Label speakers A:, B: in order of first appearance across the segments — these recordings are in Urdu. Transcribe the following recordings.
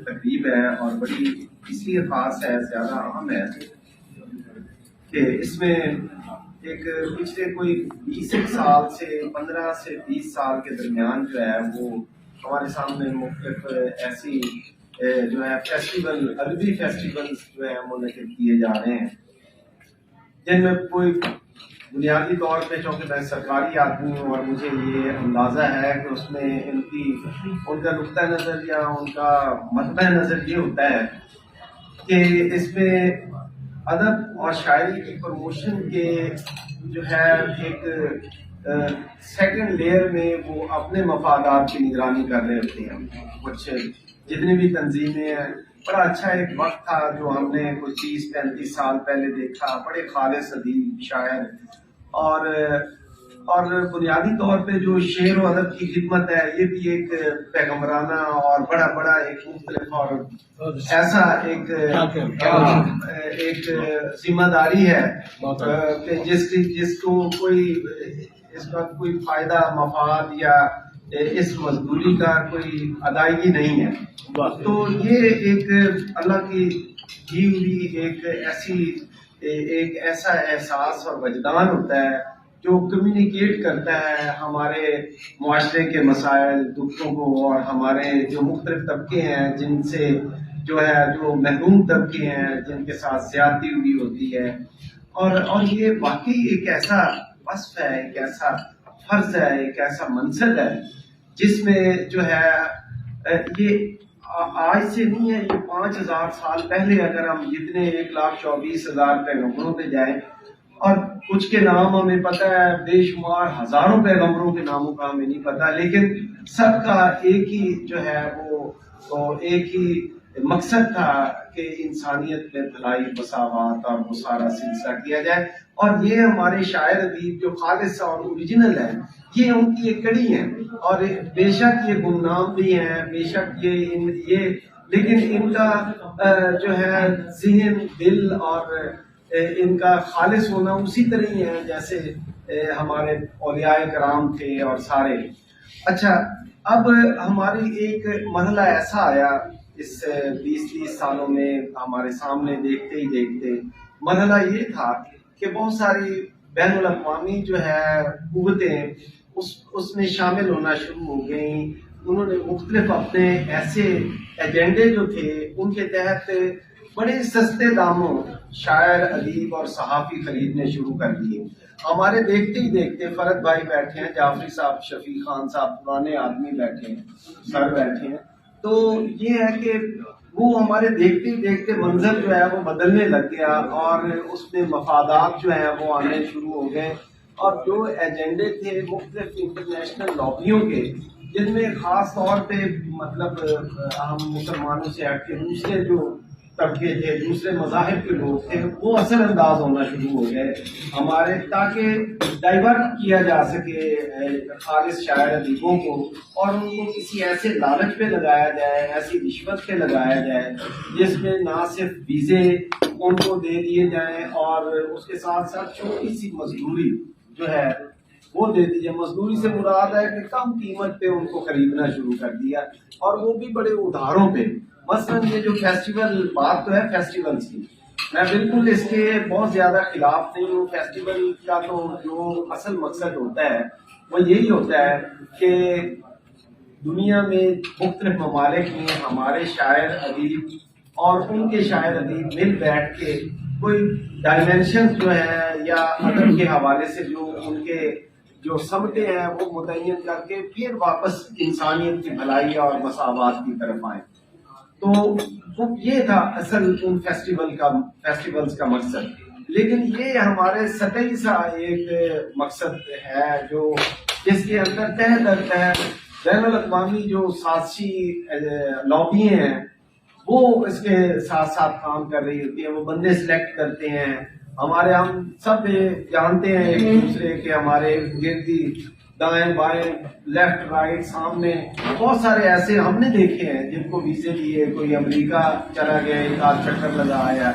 A: تقریب ہے اور بڑی اس لیے خاص ہے، زیادہ اہم ہے کہ اس میں ایک پچھلے کوئی 20 سال سے 15 سے 20 سال کے درمیان جو ہے وہ ہمارے سامنے مختلف ایسی جو ہے فیسٹیول، ادبی فیسٹیول جو ہے منعقد کیے جا رہے ہیں، جن میں کوئی بنیادی طور پہ چونکہ میں سرکاری آدمی ہوں اور مجھے یہ اندازہ ہے کہ اس میں ان کا نقطۂ نظر یا ان کا مطبع نظر یہ ہوتا ہے کہ اس میں ادب اور شاعری کی پروموشن کے جو ہے ایک سیکنڈ لیئر میں وہ اپنے مفادات کی نگرانی کر رہے ہوتے ہیں۔ کچھ جتنی بھی تنظیمیں ہیں، بڑا اچھا ایک وقت تھا جو ہم نے کوئی 30-35 سال پہلے دیکھا، بڑے خالص ادیب شاعر اور بنیادی طور پہ جو شعر و ادب کی خدمت ہے یہ بھی ایک پیغمبرانہ اور بڑا ایک مختلف اور ایسا ایک ذمہ داری ہے کہ جس کو کوئی اس کا کوئی فائدہ مفاد یا اس مزدوری کا کوئی ادائیگی نہیں ہے۔ تو یہ ایک اللہ کی دی ہوئی ایک ایسا احساس اور وجدان ہوتا ہے جو کمیونیکیٹ کرتا ہے ہمارے معاشرے کے مسائل دکھوں کو، اور ہمارے جو مختلف طبقے ہیں جن سے جو محروم طبقے ہیں جن کے ساتھ زیادتی ہوئی ہوتی ہے، اور یہ واقعی ایک ایسا وصف ہے، ایک ایسا فرض ہے، ایک ایسا منصب ہے جس میں جو ہے یہ آج سے نہیں ہے، یہ 5000 سال پہلے اگر ہم جتنے 1,24,000 پیغمبروں پہ جائیں، اور کچھ کے نام ہمیں پتہ ہے، بے شمار ہزاروں پیغمبروں کے ناموں کا ہمیں نہیں پتہ، لیکن سب کا ایک ہی جو ہے وہ ایک ہی مقصد تھا کہ انسانیت میں بھلائی، مساوات اور مساوات سلسلہ کیا جائے۔ اور یہ ہمارے شاعر ادیب جو خالص اور اوریجنل ہیں، یہ ان کی ایک کڑی ہے، اور بے شک یہ گمنام بھی ہیں، بے شک یہ لیکن ان کا جو ہے ذہن، دل اور ان کا خالص ہونا اسی طرح ہی ہے جیسے ہمارے اولیاء کرام تھے اور سارے۔ اچھا، اب ہماری ایک مرحلہ ایسا آیا اس 20 سالوں میں ہمارے سامنے دیکھتے ہی دیکھتے، مرحلہ یہ تھا کہ بہت ساری بین الاقوامی جو ہے قوتیں اس میں شامل ہونا شروع ہو گئیں۔ انہوں نے مختلف اپنے ایسے ایجنڈے جو تھے ان کے تحت بڑے سستے داموں شاعر، ادیب اور صحافی خریدنے شروع کر دیے۔ ہمارے دیکھتے ہی دیکھتے فرد بھائی بیٹھے ہیں، جعفری صاحب، شفیق خان صاحب، پرانے آدمی بیٹھے ہیں، سر بیٹھے ہیں، تو یہ ہے کہ وہ ہمارے دیکھتے ہی دیکھتے منظر جو ہے وہ بدلنے لگ گیا، اور اس میں مفادات جو ہیں وہ آنے شروع ہو گئے، اور جو ایجنڈے تھے مختلف انٹرنیشنل لابیوں کے، جن میں خاص طور پہ مطلب ہم مسلمانوں سے ہٹ کے دوسرے جو طبقے تھے، دوسرے مذاہب کے لوگ تھے، وہ اثر انداز ہونا شروع ہو گئے ہمارے، تاکہ ڈائیورٹ کیا جا سکے خالص شاعر ادیبوں کو، اور ان کو کسی ایسے لالچ پہ لگایا جائے، ایسی رشوت پہ لگایا جائے جس میں نہ صرف ویزے ان کو دے دیے جائیں اور اس کے ساتھ ساتھ چھوٹی سی مزدوری جو ہے وہ دے دیجیے۔ مزدوری سے مراد ہے کہ کم قیمت پہ ان کو خریدنا شروع کر دیا، اور وہ بھی بڑے ادھاروں پہ۔ مثلا یہ جو فیسٹیول بات تو ہے فیسٹیولز کی، میں بالکل اس کے بہت زیادہ خلاف نہیں ہوں۔ فیسٹیول کا تو جو اصل مقصد ہوتا ہے وہ یہی ہوتا ہے کہ دنیا میں مختلف ممالک میں ہمارے شاعر ادیب اور ان کے شاعر ادیب مل بیٹھ کے کوئی ڈائمینشن جو ہے یا ادب کے حوالے سے جو ان کے جو سمتیں ہیں وہ متعین کر کے پھر واپس انسانیت کی بھلائی اور مساوات کی طرف آئیں۔ تو وہ یہ تھا اصل ان فیسٹیولز کا مقصد، لیکن یہ ہمارے سطحی سا ایک مقصد ہے جو جس کے اندر تہ در تہ بین الاقوامی جو سازشی لابی ہیں وہ اس کے ساتھ ساتھ کام کر رہی ہوتی ہیں، وہ بندے سلیکٹ کرتے ہیں۔ ہم سب جانتے ہیں ایک دوسرے کے، ہمارے گردی دائیں بائیں، لیفٹ رائٹ، سامنے بہت سارے ایسے ہم نے دیکھے ہیں جن کو ویزے دیے، کوئی امریکہ چلا گیا، ایک آدھ چکر لگا آیا،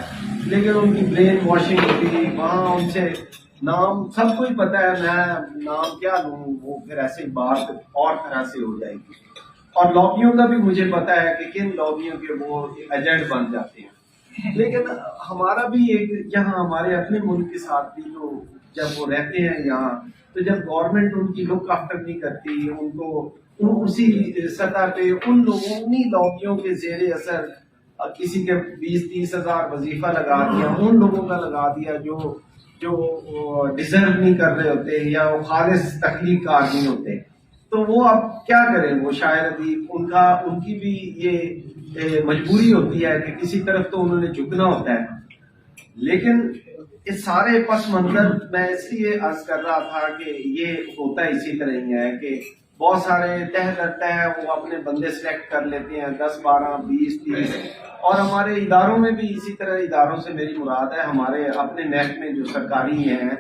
A: لیکن ان کی برین واشنگ ہوئی وہاں، ان سے نام سب کو ہی پتا ہے، میں نام کیا لوں، وہ پھر ایسے بات اور طرح سے ہو جائے گی۔ اور لابیوں کا بھی مجھے پتا ہے کہ کن لابیوں کے وہ ایجنٹ بن جاتے ہیں. لیکن ہمارا بھی ایک یہاں ہمارے اپنے ملک کے ساتھ بھی جو جب وہ رہتے ہیں یہاں تو جب گورنمنٹ ان کی لک آفٹر نہیں کرتی ان کو اسی سطح پہ ان لوگوں انہیں لابیوں کے زیر اثر کسی کے 20-30 ہزار وظیفہ لگا دیا ان لوگوں کا لگا دیا جو ڈیزرو نہیں کر رہے ہوتے یا وہ خالص تخلیق کار نہیں ہوتے. تو وہ اب کیا کریں وہ شاعر ادیب ان کی بھی یہ مجبوری ہوتی ہے کہ کسی طرف تو انہوں نے جھکنا ہوتا ہے. لیکن اس سارے پس منظر میں اس لیے عرض کر رہا تھا کہ یہ ہوتا اسی طرح ہی ہے کہ بہت سارے تہ در تہ وہ اپنے بندے سلیکٹ کر لیتے ہیں 10 12 20 30 اور ہمارے اداروں میں بھی اسی طرح اداروں سے میری مراد ہے ہمارے اپنے محکمے جو سرکاری ہیں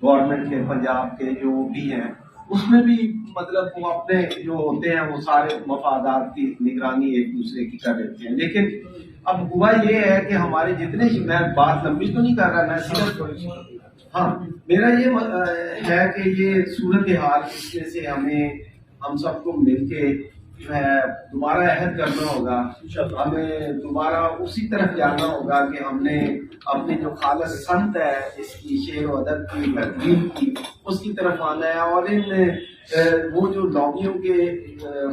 A: گورنمنٹ کے پنجاب کے جو بھی ہیں اس میں بھی مطلب وہ اپنے جو ہوتے ہیں وہ سارے مفادات کی نگرانی ایک دوسرے کی کر لیتے ہیں. لیکن اب ہوا یہ ہے کہ ہمارے جتنے میں بات لمبی تو نہیں کر رہا میں صرف میرا یہ ہے کہ یہ صورتحال اس میں سے ہم سب کو مل کے جو ہے دوبارہ عہد کرنا ہوگا. ہمیں دوبارہ اسی طرف جانا ہوگا کہ ہم نے اپنی جو خالص سمت ہے اس کی شعر و ادب کی ترتیب کی اس کی طرف آنا ہے. اور ان وہ جو لابیوں کے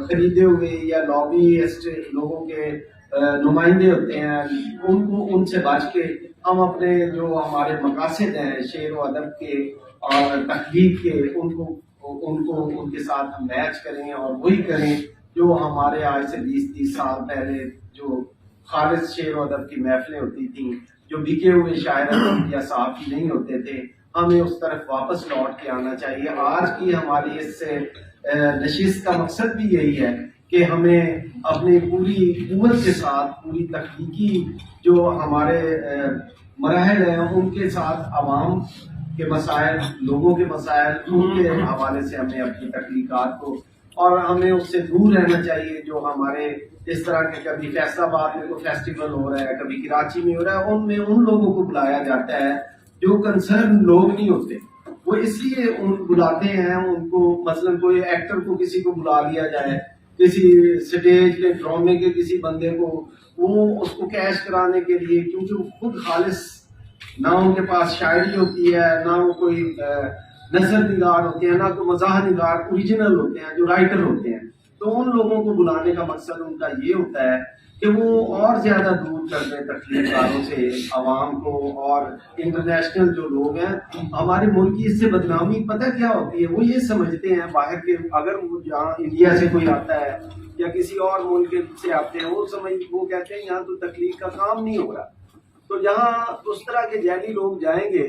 A: خریدے ہوئے یا لابیسٹ لوگوں کے نمائندے ہوتے ہیں ان سے بچ کے ہم اپنے جو ہمارے مقاصد ہیں شعر و ادب کے اور تخلیق کے ان کے ساتھ ہم میچ کریں اور وہی کریں جو ہمارے آج سے 20-30 سال پہلے جو خالص شعر و ادب کی محفلیں ہوتی تھیں جو بکے ہوئے شاعر یا صحافی نہیں ہوتے تھے ہمیں اس طرف واپس لوٹ کے آنا چاہیے. آج کی ہماری اس نشست کا مقصد بھی یہی ہے کہ ہمیں اپنی پوری قوت کے ساتھ پوری تخلیقی جو ہمارے مراحل ہیں ان کے ساتھ عوام کے مسائل لوگوں کے مسائل ان کے حوالے سے ہمیں اپنی تخلیقات کو اور ہمیں اس سے دور رہنا چاہیے جو ہمارے اس طرح کے کبھی فیصل آباد میں کوئی فیسٹیول ہو رہا ہے کبھی کراچی میں ہو رہا ہے ان میں ان لوگوں کو بلایا جاتا ہے جو کنسرن لوگ نہیں ہوتے. وہ اس لیے بلاتے ہیں ان کو مثلا کوئی ایکٹر کو کسی کو بلا لیا جائے کسی سٹیج کے ڈرامے کے کسی بندے کو وہ اس کو کیش کرانے کے لیے کیونکہ وہ خود خالص نہ ان کے پاس شاعری ہوتی ہے نہ وہ کوئی نثر نگار ہوتے ہیں نہ کوئی مزاح نگار اوریجنل ہوتے ہیں جو رائٹر ہوتے ہیں. تو ان لوگوں کو بلانے کا مقصد ان کا یہ ہوتا ہے کہ وہ اور زیادہ دور کر دیں تخلیق کاروں سے عوام کو. اور انٹرنیشنل جو لوگ ہیں ہمارے ملک کی اس سے بدنامی پتہ کیا ہوتی ہے وہ یہ سمجھتے ہیں باہر کے اگر وہ جہاں انڈیا سے کوئی آتا ہے یا کسی اور ملک سے آتے ہیں وہ کہتے ہیں یہاں تو تخلیق کا کام نہیں ہو رہا. تو یہاں اس طرح کے جعلی لوگ جائیں گے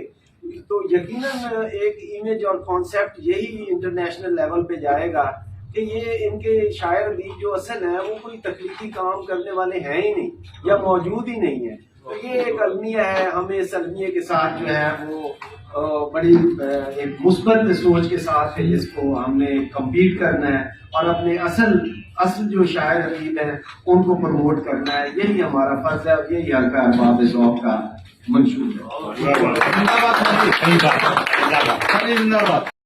A: تو یقیناً ایک امیج اور کانسیپٹ یہی انٹرنیشنل لیول پہ جائے گا کہ یہ ان کے شاعر ادیب جو اصل ہیں وہ کوئی تخلیقی کام کرنے والے ہیں ہی نہیں یا موجود ہی نہیں ہے. تو یہ ایک المیہ ہے ہمیں اس المیہ کے ساتھ جو ہے وہ بڑی ایک مثبت سوچ کے ساتھ اس کو ہم نے کمپیٹ کرنا ہے اور اپنے اصل جو شاعر ادیب ہیں ان کو پروموٹ کرنا ہے. یہی ہمارا فرض ہے اور یہی حلقہ ارباب ذوق کا منشور ہے.